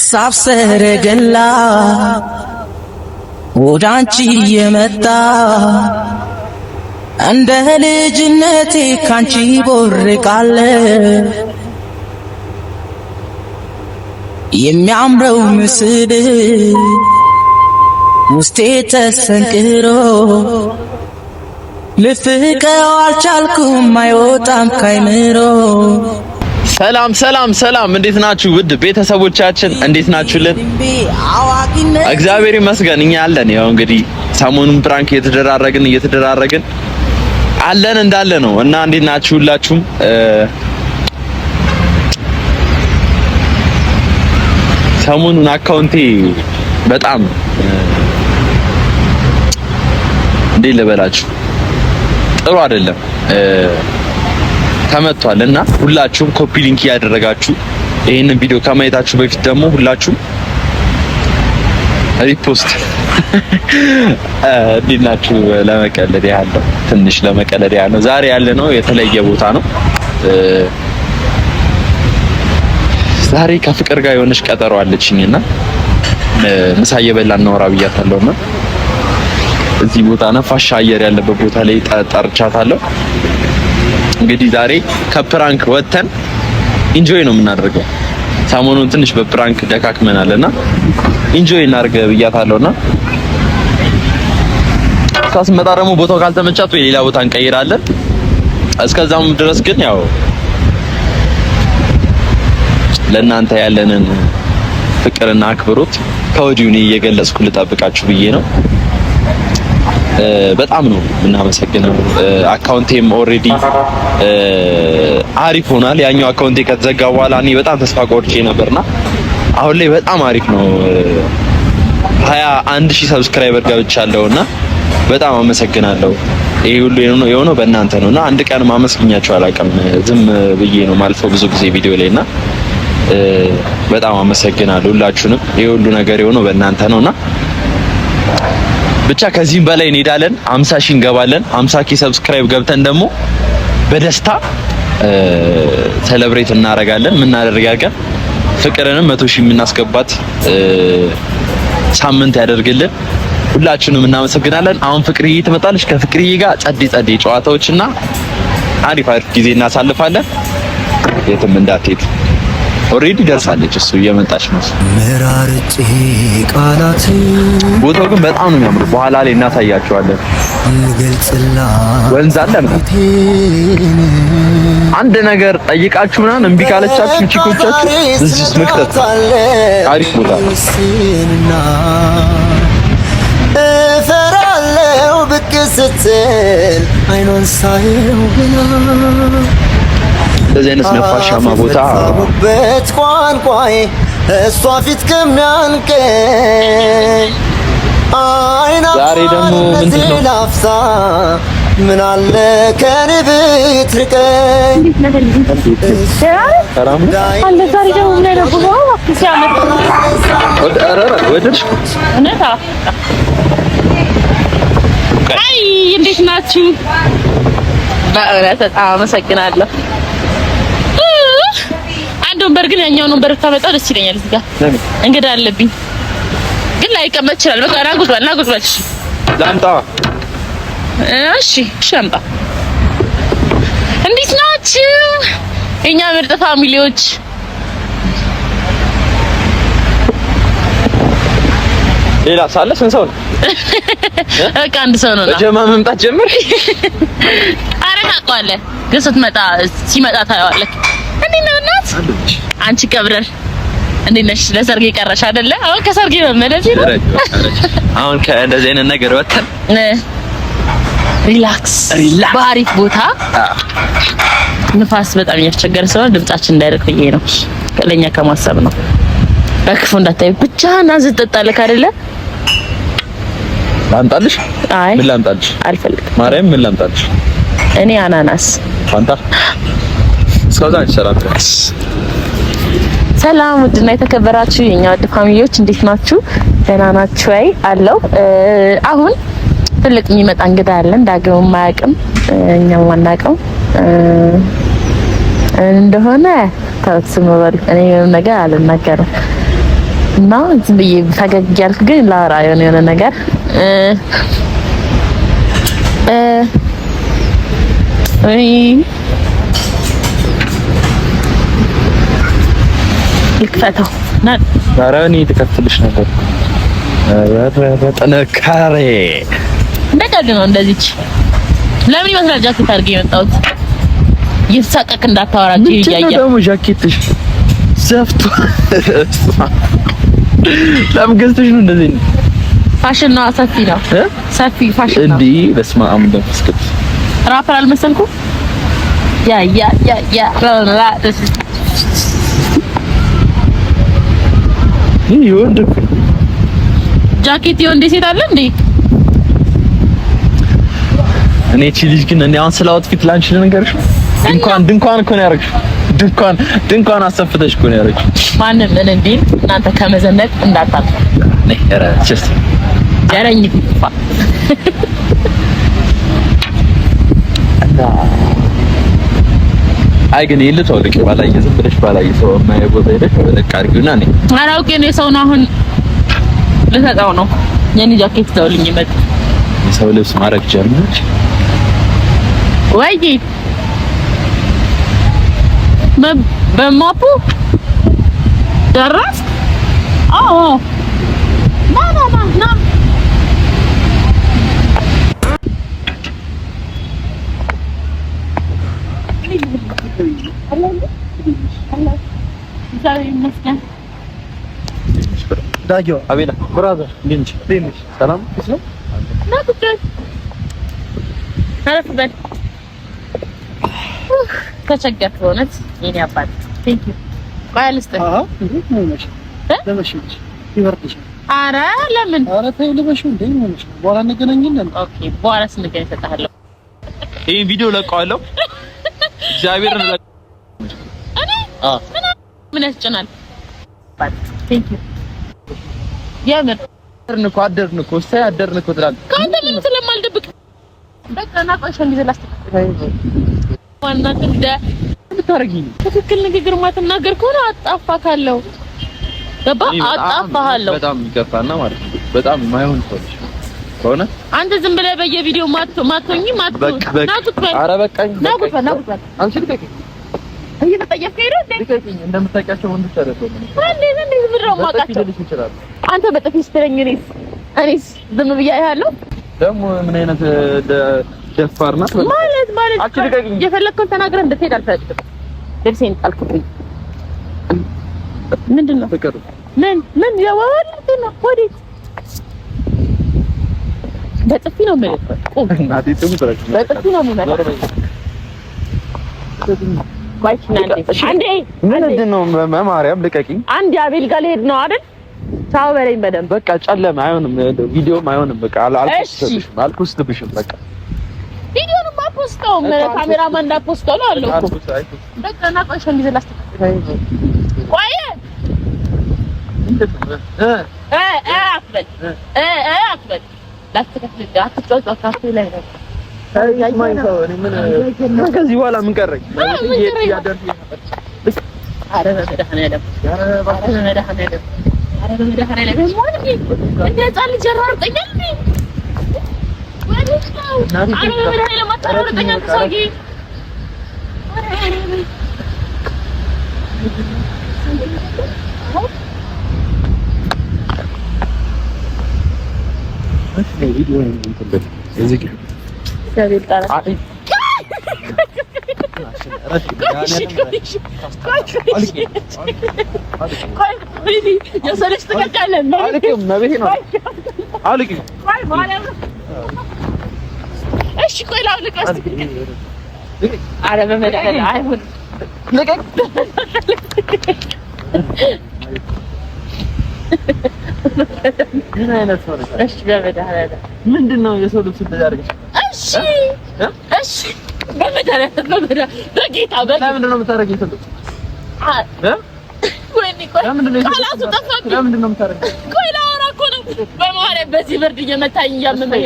ሐሳብ ሰረገላ ወደ አንቺ የመጣ እንደ ልጅነቴ ካንቺ ቦርቃለ የሚያምረው ምስል ውስጤ ተሰንቅሮ ልፍቀው አልቻልኩም አይወጣም ካይምሮ። ሰላም ሰላም ሰላም፣ እንዴት ናችሁ ውድ ቤተሰቦቻችን? እንዴት ናችሁልን? እግዚአብሔር ይመስገን እኛ አለን። ያው እንግዲህ ሰሞኑን ፕራንክ እየተደራረግን አለን እንዳለ ነው እና እንዴት ናችሁ ሁላችሁም? ሰሞኑን አካውንቴ በጣም እንዴት ልበላችሁ ጥሩ አይደለም ተመቷልና ሁላችሁም ኮፒ ሊንክ ያደረጋችሁ ይሄንን ቪዲዮ ከማየታችሁ በፊት ደግሞ ሁላችሁም ሪፖስት እንዲናችሁ ለመቀለድ ያህል ነው። ትንሽ ለመቀለድ ያህል ነው። ዛሬ ያለ ነው የተለየ ቦታ ነው። ዛሬ ከፍቅር ጋር የሆነች ቀጠሮ አለችኝና ምሳ እየበላን ነው ብያታለሁና እዚህ ቦታ ነፋሻ አየር ያለበት ቦታ ላይ ጠርቻታለሁ። እንግዲህ ዛሬ ከፕራንክ ወጥተን ኢንጆይ ነው የምናደርገው። ሰሞኑን ትንሽ በፕራንክ ደካክመናልና ኢንጆይ እናድርግ ብያታለሁና ሳስመጣ ደግሞ ቦታው ካልተመቻት ወይ ሌላ ቦታ እንቀይራለን። እስከዛም ድረስ ግን ያው ለእናንተ ያለንን ፍቅርና አክብሮት ከወዲሁ እኔ እየገለጽኩ ልጠብቃችሁ ብዬ ነው። በጣም ነው የምናመሰግነው። አካውንቴም ኦሬዲ አሪፍ ሆኗል። ያኛው አካውንቴ ከተዘጋ በኋላ እኔ በጣም ተስፋ ቆርጬ ነበርና አሁን ላይ በጣም አሪፍ ነው። 21000 ሰብስክራይበር ገብቻለሁና በጣም አመሰግናለሁ። ይሄ ሁሉ የሆነው በእናንተ ነውና አንድ ቀን ማመስገኛችሁ አላውቅም። ዝም ብዬ ነው ማልፈው ብዙ ጊዜ ቪዲዮ ላይና በጣም አመሰግናለሁ ሁላችሁንም። ይሄ ሁሉ ነገር የሆነው በእናንተ ነውና ብቻ ከዚህም በላይ እንሄዳለን። 50 ሺህ እንገባለን። 50 ሰብስክራይብ ገብተን ደግሞ በደስታ ሴሌብሬት እናደርጋለን። ምን እናደርጋለን? ፍቅርንም 100 ሺህ የምናስገባት ሳምንት ያደርግልን። ሁላችሁንም እናመሰግናለን። አሁን ፍቅርዬ ትመጣለች። ከፍቅርዬ ጋር ጸዲ ጨዋታዎችና አሪፍ ጊዜ እናሳልፋለን። የትም እንዳትሄዱ። ኦሬዲ ደርሳለች። እሱ እየመጣች ነው። መራርጬ ቃላት ቦታው ግን በጣም ነው የሚያምሩ። በኋላ ላይ እናሳያቸዋለን። ወንዝ አለ። አንድ ነገር ጠይቃችሁ ምናምን እምቢ ካለቻችሁ ቺኮቻችሁ እዚህ መክተት አሪፍ ቦታ ነው። እፈራለሁ ብቅ ስትል አይኗን ሳየው እንደዚህ አይነት ነፋሻማ ቦታ ቋንቋዬ እሷ ፊት ከሚያንቀኝ ዛሬ ደግሞ ምንድን ነው ላፍሳ ምን አለ ከኔ ብትርቀኝ እንዴት ናችሁ? በእውነት በጣም አመሰግናለሁ። አንድ ወንበር ግን ያኛውን ወንበር ታመጣ ደስ ይለኛል። እዚህ ጋር እንግዳ አለብኝ ግን ላይቀመጥ ይችላል። በቃ ናጉት በል። እሺ ላምጣ። እሺ ሻምጣ። እንዴት ናችሁ የኛ ምርጥ ፋሚሊዎች? ሌላ ሳለ ስንት ሰው ነው? በቃ አንድ ሰው ነው። ጀማ መምጣት ጀምር። ኧረ ታውቀዋለህ ግን ሲመጣ ታየዋለህ። እንዴት ነው እናት? አንቺ ቀብረር እንዴት ነሽ? ለሰርግ ቀረሽ አይደለ? አሁን ከሰርግ መመለስ ነው። አሁን ከእንደዚህ አይነት ነገር ወጥተን ሪላክስ በአሪፍ ቦታ ንፋስ በጣም እያስቸገረ ስለሆነ ድምጻችን እንዳይርቅ ብዬ ነው። ለኛ ከማሰብ ነው። በክፉ እንዳታይ ብቻ እና ዝጠጣለክ አይደለ? ላምጣልሽ? አይ ምን ላምጣልሽ? አልፈልግም። ማርያም ምን ላምጣልሽ? እኔ አናናስ ፋንታ እስካሁን ሰላም ውድና የተከበራችሁ የኛ ውድ ፋሚሊዎች እንዴት ናችሁ? ደህና ናችሁ? አይ አለው። አሁን ትልቅ የሚመጣ እንግዳ አለን። ዳግም የማያውቅም እኛም ማናውቀው እንደሆነ ተስሙ በል። እኔ ምንም ነገር አልናገርም። እና ዝም ብዬ ፈገግ ያልኩ ግን ላወራ የሆነ ነገር ልክፈተው ና ኧረ እኔ ተከፍልሽ ነበር። ጥንካሬ እንደቀልድ ነው እንደዚች። ለምን ይመስላል ጃኬት አድርጌ የመጣሁት? እየተሳቀቅ እንዳታወራችሁ ይያያ ደግሞ ጃኬትሽ ዘፍቶ ለምን ገዝተሽ ነው እንደዚህ? ፋሽን ነው፣ ሰፊ ነው፣ ሰፊ ፋሽን ነው። እንዴ በስመ አብ በፍስክት ራፐር አልመሰልኩም። ያ ይወንድ ጃኬት የወንድ ሴት አለ እንዴ? እኔ እቺ ልጅ ግን እኔ አሁን ስለ አውትፊት ላንቺ ልንገርሽ። ድንኳን እኮ ነው ያደረግሽው። ድንኳን አሰፍተሽ እኮ ነው ያደረግሽው። ማንም ምን እንዴ እናንተ ከመዘነጥ እንዳታል ነይ ኧረ ቸስ ያረኝ አይ ግን ይልት ወልቄ ባላየ ዝም ብለሽ ባላየ ሰው ማየ ቦታ ሄደሽ በለቅ አድርጊውና ነኝ አራውቄ ነው የሰውን አሁን ልሰጣው ነው የኔ ጃኬት ተውልኝ ይመጥ የሰው ልብስ ማድረግ ጀመርሽ ወይ በማፑ ደረስ አዎ ና ዳጊዮ አቤላ ብራዘር ዲንች ሰላም ነው ና ቁጥር አረፍ በል ተቸገርኩ በእውነት የኔ አባት ቴንክ ዩ ባል እስተ ለበሽሽ ይወርድሻል። ኧረ ለምን ኧረ ተይው ልበሽው እንዴ ሆነሽ በኋላ እንገናኛለን። ኦኬ በኋላ ስንገናኝ እሰጥሃለሁ። ይሄን ቪዲዮ ለቀዋለሁ። እግዚአብሔር ነው ምን ያስጨናል? ቴንክ ዩ የምር አደርን እኮ ትላለህ። ከአንተ ምን ስለማልደብቅ በቃ ና ቆይ ሸሚዝ ላስተካክል ዋና እንደ ብታረጊኝ ትክክል ንግግር ማትናገር ከሆነ አጣፋካለሁ። ገባ አጣፋሃለሁ። በጣም ይገፋና ማለት ነው። በጣም የማይሆን ሰው ከሆነ አንተ ዝም ብለህ በየቪዲዮ ማቶኝ ናቁጥበል። ኧረ በቃኝ ናቁጥበል አንቺ ልቀቂኝ። እየተጠየፍከኝ ነው እንዴ? ልቀቂኝ። እንደምታውቂያቸው ወንዶች አይደለም እንዴ ዝምብለው ማውቃቸው አንተ በጥፊ ስትለኝ እኔስ ዝም ብዬ አያለሁ። ደግሞ ምን አይነት ደፋር ናት ማለት አንቺ ልቀቂኝ። የፈለግከውን ተናግረህ እንድትሄድ አልፈልግም። ልብሴን ጣልኩብኝ። ምንድን ነው ፍቅር? ምን ያዋዋልኩ ነው? ወዴት? በጥፊ ነው የምልህ። እናቴ ትሙት በጥፊ ነው የምልህ። አንዴ ምንድን ነው ማርያም ልቀቂኝ። አንዴ አቤል ጋር ልሄድ ነው አይደል? ቻው በለኝ በደንብ። በቃ ጨለማ አይሆንም፣ ቪዲዮም አይሆንም። በቃ አልፖስትብሽም። በቃ ቪዲዮንም አልፖስተውም። ካሜራማን እንዳፖስተው ነው አለው እኮ። በቃ ና ቆይ ሸሚዝ ላስተካክል። ቆይ አትበል ላስተካክል። አትጫወት ካፌ ላይ ነው። ከዚህ በኋላ ምን ቀረኝ? ምንድን ነው የሰው ልብስ እንደዛ አድርገሽ? እሺ በጌታ ለምንድን ነው የምታደርጊው? በዚህ ብርድ እየመታኝ እያመመኝ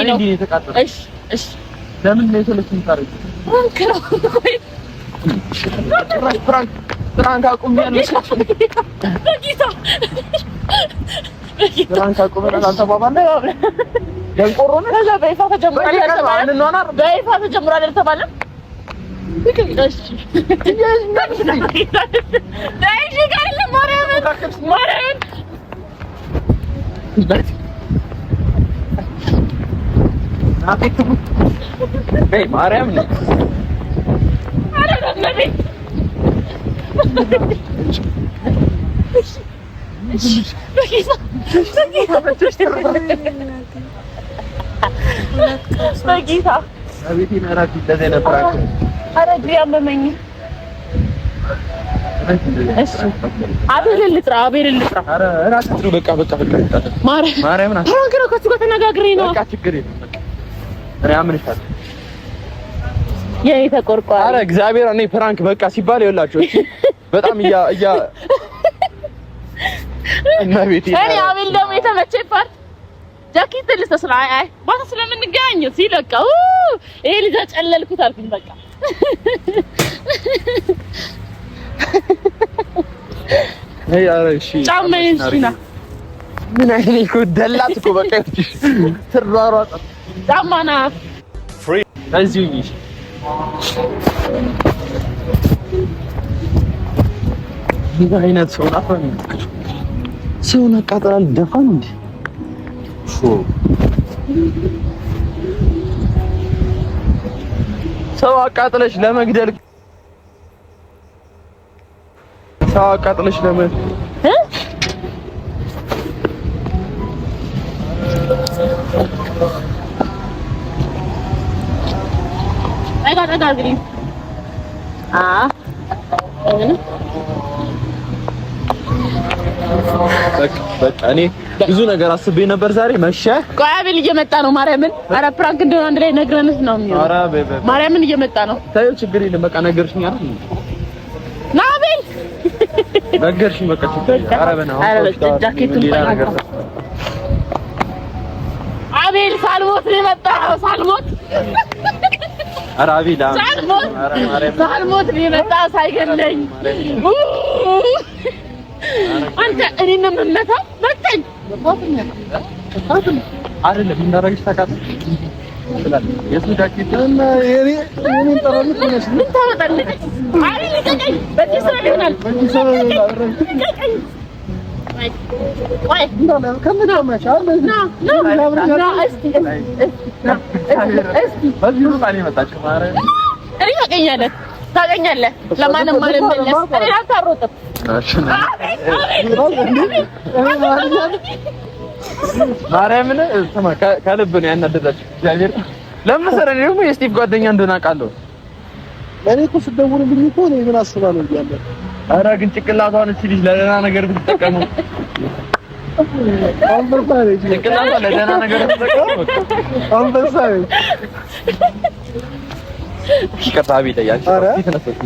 ነው። እሺ ለምንድን ነው የሰው ልብስ የምታደርጊው? ፍራንክ አቁም ያለሽ በጌታ ፍራንክ አቁመን አልተባባለ ደንቆሮ ነው። ከዛ በይፋ ተጀምሯል ተባለ። ማርያም ነው የኔ ተቆርቋሪ ኧረ እግዚአብሔር እኔ ፍራንክ በቃ ሲባል ይኸውላችሁ በጣም እና ቤቴ እኔ አቤል ደግሞ የተመቸኝ ፓርት ጃኬት ልስስራ አይ ባታ ስለምንገናኝ ሲለቃ ይሄ ልጅ አጨለልኩት አልኩኝ በቃ አይ አረሺ ጫማዬን ሲና ምን አይኔ እኮ ደላት እኮ በቃ ትሯሯጥ ጫማና ፍሪ እዚሁ ይሽ ምን አይነት ሰው ናፈን ሰውን አቃጥላል ደፋን እንዴ ሰው አቃጥለሽ ለመግደል ሰው አቃጥለሽ በቃ እኔ ብዙ ነገር አስቤ ነበር ዛሬ መሸ። ቆይ አቤል እየመጣ ነው ማርያምን። ኧረ ፕራንክ እንደሆነ አንድ ላይ ነግረንስ ነው የሚሆነው። ኧረ ማርያምን እየመጣ ነው። ታዩ ችግር የለም በቃ ነገርሽኝ አይደል? ና አቤል ነገርሽኝ በቃ ችግር የለም። ኧረ በእናትህ ጃኬቱን ነገር አቤል ሳልሞት ነው የመጣው ሳልሞት ኧረ አቤል ሳልሞት ነው የመጣው ሳይገለኝ አንተ እኔን ነው የምመታው መጣኝ አይደለም እንዳረግሽ ታውቃለህ የሱ ጃኬት እና የኔ ጠራልኩ ነው ምን ታወጣለህ አቤል ልቀቀኝ በዚህ ስራ ይሆናል ልቀቀኝ ቆይ እንዳለ ከመጣማሽ አለ ና እስቲ በዚህ ነው ማለት መጣች ማለት እኔ ታውቀኛለህ ለማንም ማለት መለስ እኔ አታሮጥም ማርያምን ስማ ከልብ ነው ያናደዳችሁ እግዚአብሔር ለምን መሰለኝ ደግሞ የስቲቭ ጓደኛ እንደሆነ አውቃለሁ እኔ እኮ ስደውልልኝ እኮ ነው ምን አስባለሁ እያለ ኧረ ግን ጭቅላቷን እቺ ልጅ ለደህና ነገር ብትጠቀመው አንበሳይ ጭቅላቷን ለደህና ነገር ብትጠቀመው አንበሳይ ይቅርታ ቢጠያች ይተነፈስ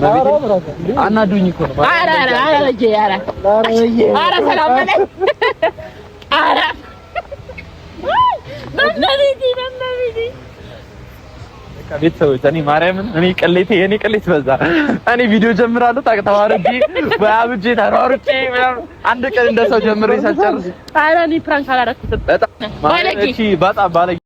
አናዱኝ እኮ ነው ኧረ ሰላም በለኝ ኧረ ቤተሰቦች እኔ ማርያምን እኔ የኔ ቅሌት በዛ እኔ ቪዲዮ ጀምራለሁ ታውቃለህ በአብጄ ተሯሩጬ አንድ ቀን እንደሰው ጀምሬ ሳልጨርስ ኧረ እኔ ፕራንክ አላደረኩትም በጣም ባለጌ